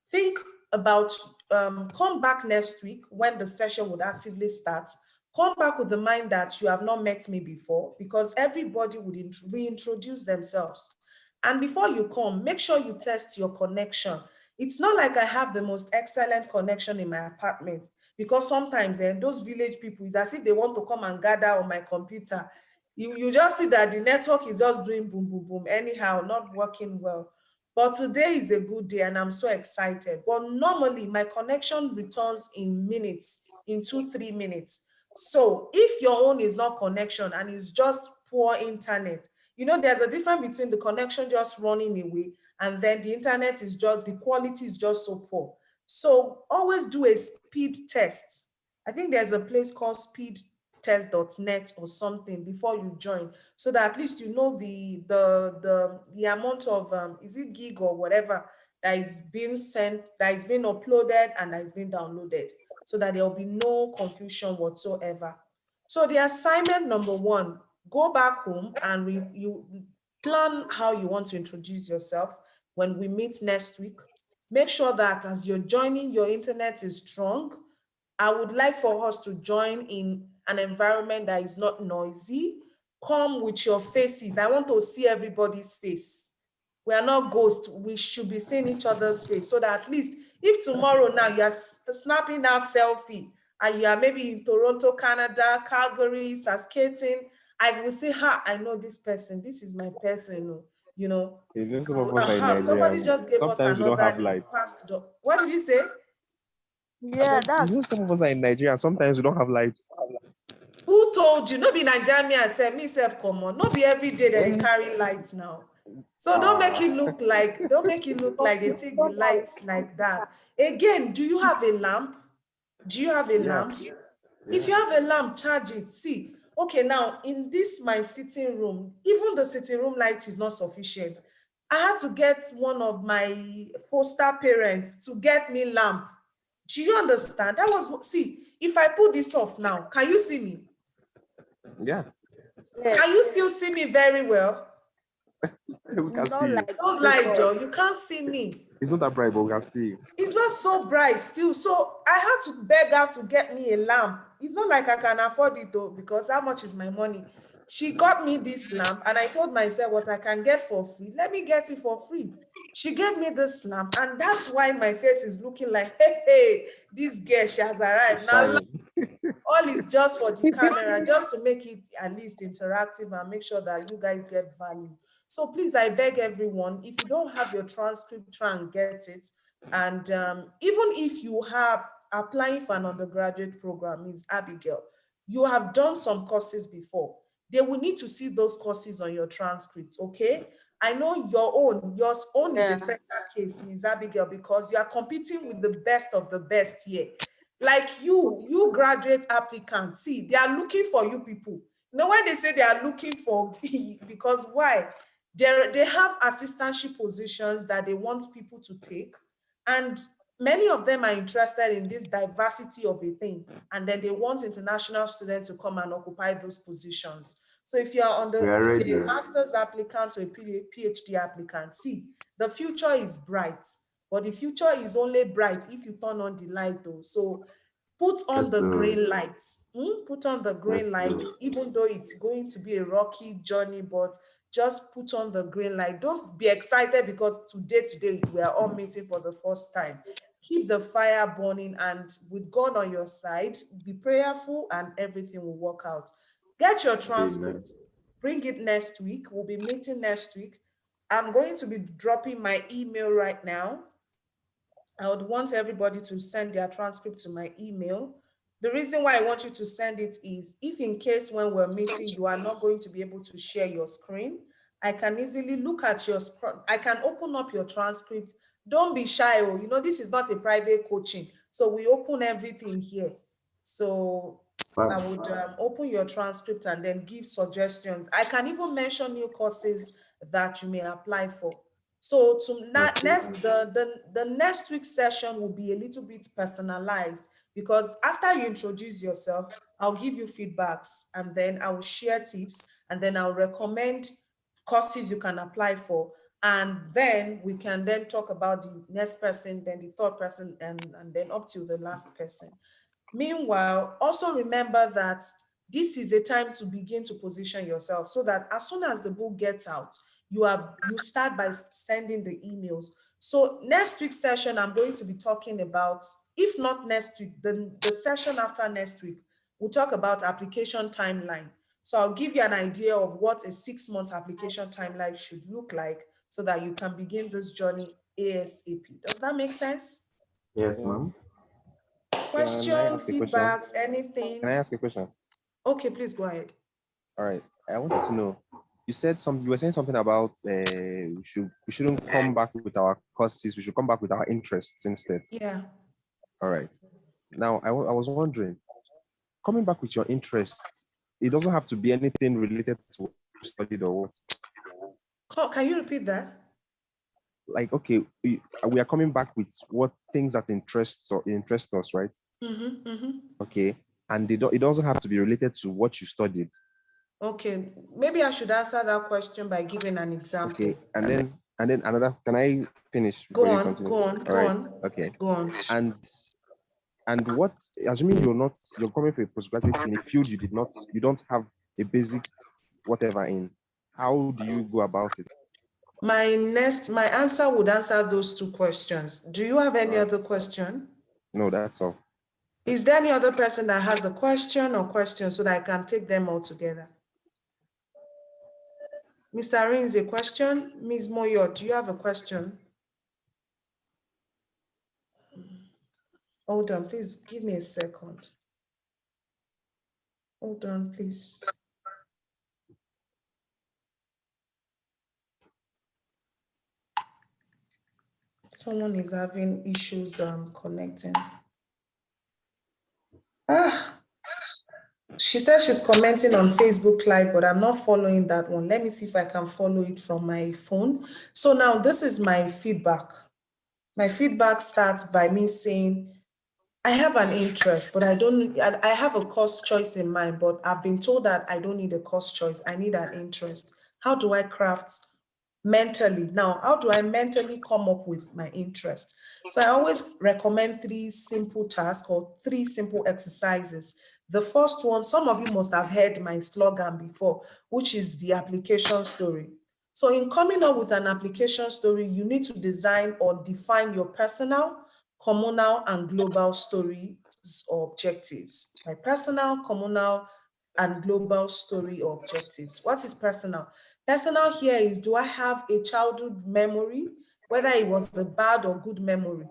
Think about, come back next week when the session would actively start. Come back with the mind that you have not met me before, because everybody would reintroduce themselves. And before you come, make sure you test your connection. It's not like I have the most excellent connection in my apartment, because sometimes those village people, it's as if they want to come and gather on my computer. You just see that the network is just doing boom, boom, boom, anyhow, not working well. But today is a good day and I'm so excited. But normally my connection returns in minutes, in 2, 3 minutes. So if your own is not connection and it's just poor internet, you know, there's a difference between the connection just running away and then the internet is just, the quality is just so poor. So always do a speed test. I think there's a place called speedtest.net or something before you join, so that at least you know the amount of is it gig or whatever that is being sent, that is being uploaded and that is being downloaded, so that there will be no confusion whatsoever. So the assignment number one, go back home and you plan how you want to introduce yourself when we meet next week. Make sure that as you're joining, your internet is strong. I would like for us to join in an environment that is not noisy. Come with your faces. I want to see everybody's face. We are not ghosts. We should be seeing each other's face, so that at least if tomorrow now you are snapping that selfie and you are maybe in Toronto, Canada, Calgary, Saskatoon, I will say, ha, I know this person. This is my person. You know, You know, some of us are in somebody Nigeria. just gave us Sometimes we don't have another light. fast door. What did you say? Yeah, You know, some of us are in Nigeria. Sometimes we don't have light. Who told you? No be Nigerian, I said, me self come on. No be every day that they carry lights now. So don't make it look like, they take the lights like that. Again, do you have a lamp? Do you have a Yeah. lamp? If you have a lamp, charge it. See, okay, now in this my sitting room, even the sitting room light is not sufficient. I had to get one of my foster parents to get me lamp. Do you understand? That was, see, if I put this off now, can you see me? Yeah, yes. Can you still see me very well? we can see Not you. like Don't lie, before. Joe. You can't see me. It's not that bright, but we can see you. It's not so bright still. So I had to beg her to get me a lamp. It's not like I can afford it though, because how much is my money? She got me this lamp and I told myself, what I can get for free, let me get it for free. She gave me this lamp and that's why my face is looking like, hey, this girl, she has arrived. Now Shining. all is just for the camera, just to make it at least interactive and make sure that you guys get value. So please, I beg everyone, if you don't have your transcript, try and get it. And even if you have applying for an undergraduate program, Ms. Abigail, you have done some courses before. They will need to see those courses on your transcript, okay? I know yours own is Yeah. a special case, Ms. Abigail, because you are competing with the best of the best here. Like you graduate applicants, see, they are looking for you people. You know why they say they are looking for, because why? They have assistantship positions that they want people to take, and many of them are interested in this diversity of a thing, and then they want international students to come and occupy those positions. So if you're on We are if ready. you're a master's applicant or a PhD applicant, see, the future is bright, but the future is only bright if you turn on the light though. So put on Yes, the sir. green lights. Put on the green Yes, lights, sir. even though it's going to be a rocky journey, but just put on the green light. Don't be excited because today we are all meeting for the first time. Keep the fire burning, and with God on your side, be prayerful and everything will work out. Get your transcript. Bring it next week. We'll be meeting next week. I'm going to be dropping my email right now. I would want everybody to send their transcript to my email. The reason why I want you to send it is if in case when we're meeting, you are not going to be able to share your screen, I can easily look at your, I can open up your transcript. Don't be shy. Oh, you know, this is not a private coaching. So we open everything here. So I would open your transcript and then give suggestions. I can even mention new courses that you may apply for. So the next week's session will be a little bit personalized, because after you introduce yourself, I'll give you feedbacks, and then I will share tips, and then I'll recommend courses you can apply for. And then we can then talk about the next person, then the third person, and then up to the last person. Meanwhile, also remember that this is a time to begin to position yourself so that as soon as the book gets out, you start by sending the emails. So next week's session, I'm going to be talking about, if not next week, the session after next week, we'll talk about application timeline. So I'll give you an idea of what a 6-month application timeline should look like so that you can begin this journey ASAP. Does that make sense? Yes, ma'am. Question, feedbacks, anything? Can I ask a question? Okay, please go ahead. All right. I wanted to know. You were saying something about we shouldn't come back with our courses. We should come back with our interests instead. Yeah. All right. Now I was wondering, coming back with your interests, it doesn't have to be anything related to what you studied or what. Can you repeat that? Like, okay, we are coming back with what things that interest us, right? Okay, and it doesn't have to be related to what you studied. Okay, maybe I should answer that question by giving an example. Okay, and then another. Can I finish? Go on. Okay. Go on. And what, assuming you're coming for a postgraduate in a field you don't have a basic whatever in, how do you go about it? My answer would answer those two questions. Do you have any other question? No, that's all. Is there any other person that has a question or questions so that I can take them all together? Mr. Rins, a question? Ms. Moyo, do you have a question? Hold on, please give me a second. Hold on, please. Someone is having issues connecting. She says she's commenting on Facebook Live, but I'm not following that one. Let me see if I can follow it from my phone. So now this is my feedback. My feedback starts by me saying, I have an interest, but I have a course choice in mind, but I've been told that I don't need a course choice. I need an interest. How do I craft mentally? Now, how do I mentally come up with my interest? So I always recommend 3 simple tasks or 3 simple exercises. The first one, some of you must have heard my slogan before, which is the application story. So in coming up with an application story, you need to design or define your personal, communal, and global stories or objectives. My personal, communal, and global story or objectives. What is personal? Personal here is, do I have a childhood memory, whether it was a bad or good memory?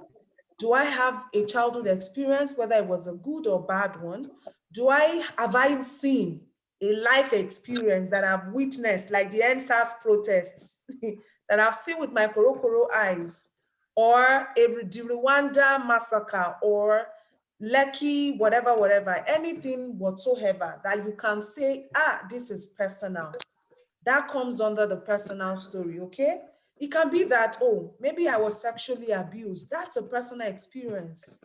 Do I have a childhood experience, whether it was a good or bad one? Have I seen a life experience that I've witnessed, like the NSAS protests that I've seen with my korokoro eyes, or the Rwanda massacre, or Lekki, whatever, anything whatsoever that you can say, this is personal. That comes under the personal story, okay? It can be that, oh, maybe I was sexually abused. That's a personal experience.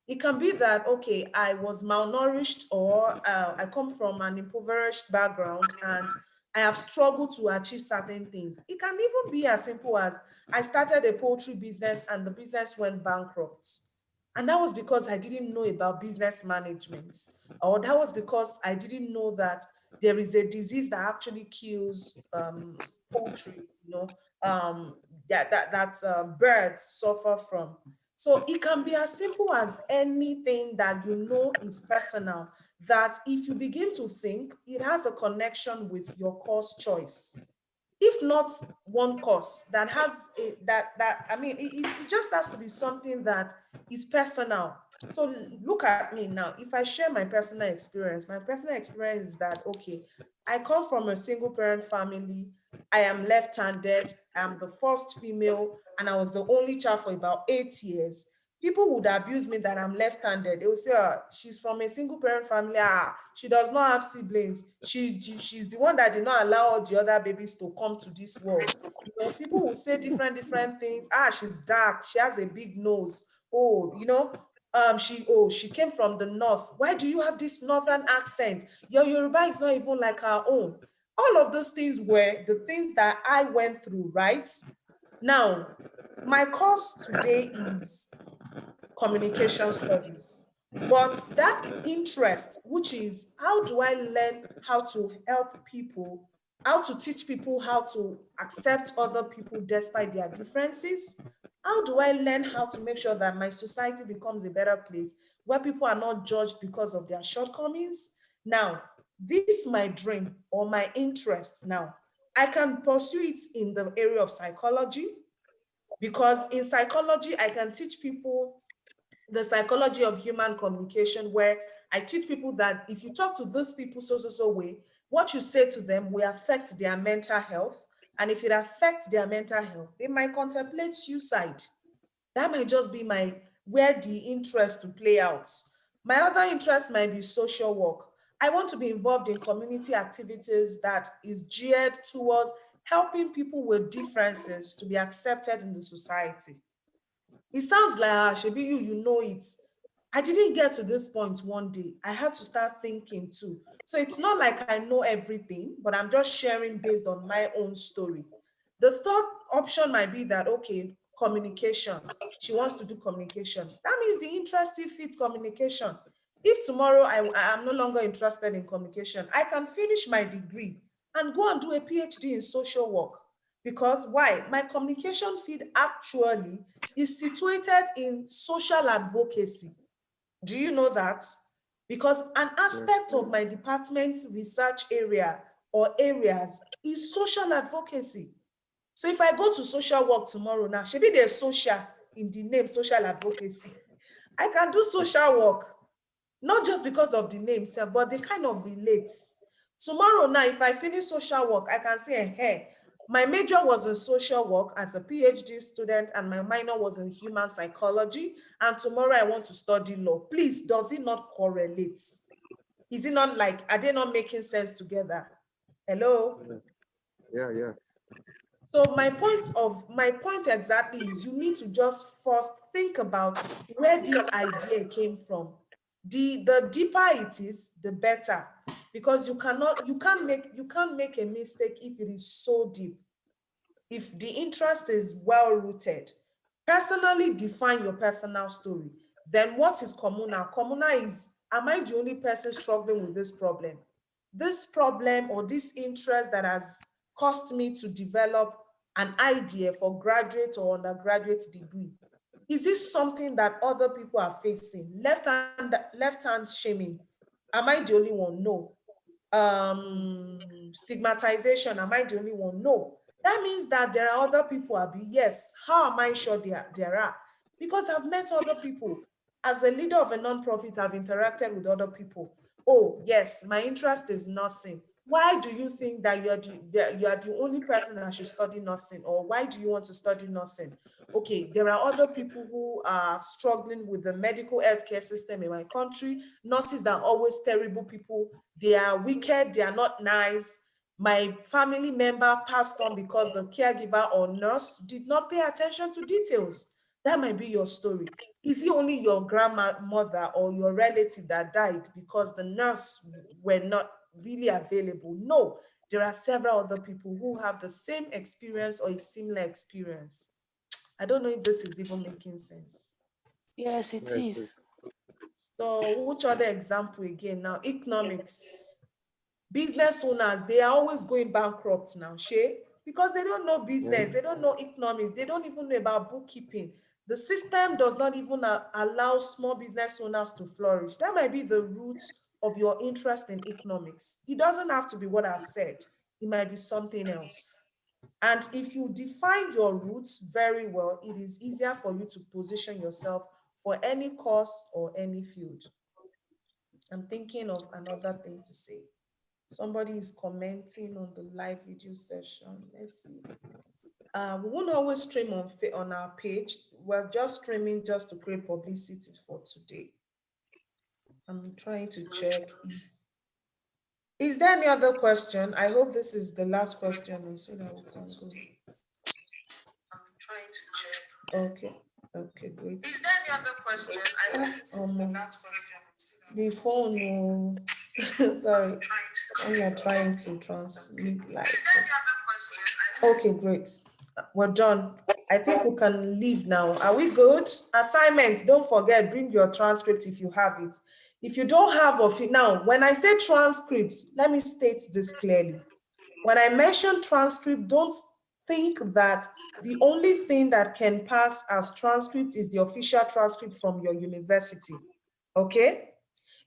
It can be that, okay, I was malnourished, or I come from an impoverished background and I have struggled to achieve certain things. It can even be as simple as I started a poultry business and the business went bankrupt. And that was because I didn't know about business management, or that was because I didn't know that there is a disease that actually kills poultry, that birds suffer from. So it can be as simple as anything that you know is personal, that if you begin to think, it has a connection with your course choice. If not one course that has it just has to be something that is personal. So look at me now. If I share my personal experience is that, okay, I come from a single parent family. I am left-handed. I'm the first female, and I was the only child for about 8 years. People would abuse me that I'm left-handed. They will say, she's from a single parent family. She does not have siblings. She's the one that did not allow all the other babies to come to this world. People will say different things. She's dark. She has a big nose. She came from the north. Why do you have this northern accent? Your Yoruba is not even like our own. All of those things were the things that I went through, right? Now, my course today is communication studies. But that interest, which is how do I learn how to help people, how to teach people how to accept other people despite their differences? How do I learn how to make sure that my society becomes a better place where people are not judged because of their shortcomings? Now, this is my dream or my interest now. I can pursue it in the area of psychology, because in psychology, I can teach people the psychology of human communication, where I teach people that if you talk to those people so way, what you say to them will affect their mental health. And if it affects their mental health, they might contemplate suicide. That might just be where the interest to play out. My other interest might be social work. I want to be involved in community activities that is geared towards helping people with differences to be accepted in the society. It sounds like, Shebi, you know it. I didn't get to this point one day. I had to start thinking too. So it's not like I know everything, but I'm just sharing based on my own story. The third option might be that, okay, communication. She wants to do communication. That means the interest still fits communication. If tomorrow I am no longer interested in communication, I can finish my degree and go and do a PhD in social work. Because why? My communication field actually is situated in social advocacy. Do you know that? Because an aspect of my department's research area or areas is social advocacy. So if I go to social work tomorrow now, maybe there's social in the name, social advocacy. I can do social work, not just because of the name, but they kind of relate. Tomorrow now, if I finish social work, I can say, hey, my major was in social work as a PhD student, and my minor was in human psychology. And tomorrow I want to study law. Please, does it not correlate? Is it not like, are they not making sense together? Hello? Yeah. So my point exactly is you need to just first think about where this idea came from. The deeper it is, the better, because you can't make a mistake if it is so deep. If the interest is well rooted, personally define your personal story. Then what is communal? Communal is, am I the only person struggling with this problem? This problem or this interest that has caused me to develop an idea for graduate or undergraduate degree. Is this something that other people are facing? Left hand shaming. Am I the only one? No. Stigmatization. Am I the only one? No. That means that there are other people. Yes. How am I sure there are? Because I've met other people. As a leader of a nonprofit, I've interacted with other people. oh yes, my interest is nursing. Why do you think that you are the only person that should study nursing, or why do you want to study nursing? Okay, there are other people who are struggling with the medical healthcare system in my country. Nurses are always terrible people. They are wicked. They are not nice. My family member passed on because the caregiver or nurse did not pay attention to details. That might be your story. Is it only your grandmother or your relative that died because the nurse were not really available? No, there are several other people who have the same experience or a similar experience. I don't know if this is even making sense. Yes, it is. So which other example again now? Economics. Business owners, they are always going bankrupt now, Shay, because they don't know business, they don't know economics, they don't even know about bookkeeping. The system does not even allow small business owners to flourish. That might be the roots of your interest in economics. It doesn't have to be what I've said. It might be something else. And if you define your roots very well, it is easier for you to position yourself for any course or any field. I'm thinking of another thing to say. Somebody is commenting on the live video session. Let's see. We won't always stream on our page. We're just streaming just to create publicity for today. I'm trying to check. Is there any other question? I hope this is the last question so that we can go. I'm trying to check. Okay. Okay, great. Is there any other question? I hope this is the last question. The phone. Sorry. We are trying to transmit live. Okay, great. We're done. I think we can leave now. Are we good? Assignments, don't forget, bring your transcript if you have it. If you don't have of it, now, when I say transcripts, let me state this clearly. When I mention transcript, don't think that the only thing that can pass as transcript is the official transcript from your university, okay?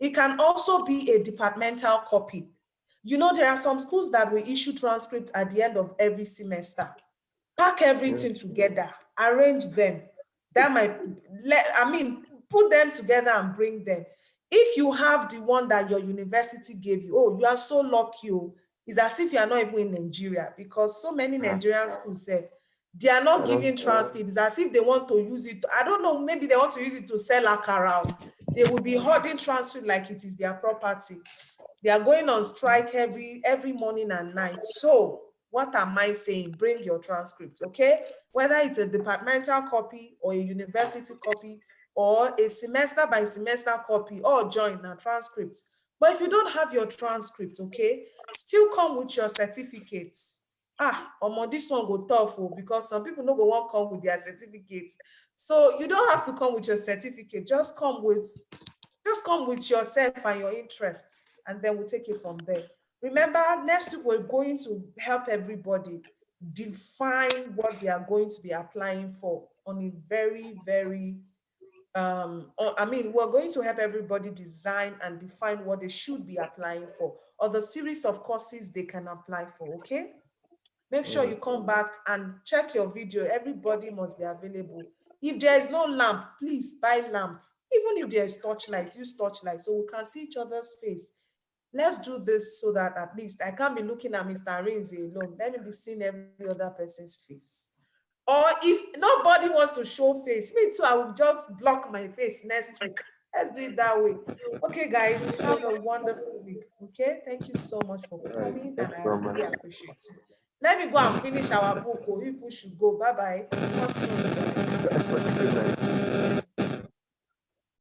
It can also be a departmental copy. You know, there are some schools that will issue transcript at the end of every semester. Pack everything together, arrange them. That might, put them together and bring them. If you have the one that your university gave you, oh, you are so lucky. It's as if you are not even in Nigeria, because so many Nigerian schools say they are not giving transcripts. It's as if they want to use it. I don't know, maybe they want to use it to sell akara. They will be holding transcript like it is their property. They are going on strike every morning and night. So what am I saying? Bring your transcript, okay? Whether it's a departmental copy or a university copy or a semester by semester copy, or join a transcript. But if you don't have your transcript, okay, still come with your certificates. This one go tough because some people no go want come with their certificates. So you don't have to come with your certificate. Just come with yourself and your interests, and then we'll take it from there. Remember, next week we're going to help everybody define what they are going to be applying for on a very, very, we're going to help everybody design and define what they should be applying for, or the series of courses they can apply for, okay? Make sure you come back and check your video. Everybody must be available. If there is no lamp, please buy lamp. Even if there is torchlight, use torchlight so we can see each other's face. Let's do this so that at least I can't be looking at Mr. Arinze alone. Let me be seeing every other person's face. Or if nobody wants to show face, me too, I will just block my face next week. Let's do it that way. Okay, guys, have a wonderful week. Okay, thank you so much for coming, and I really appreciate it. Let me go and finish our book. People should go. Bye-bye. Talk soon, guys.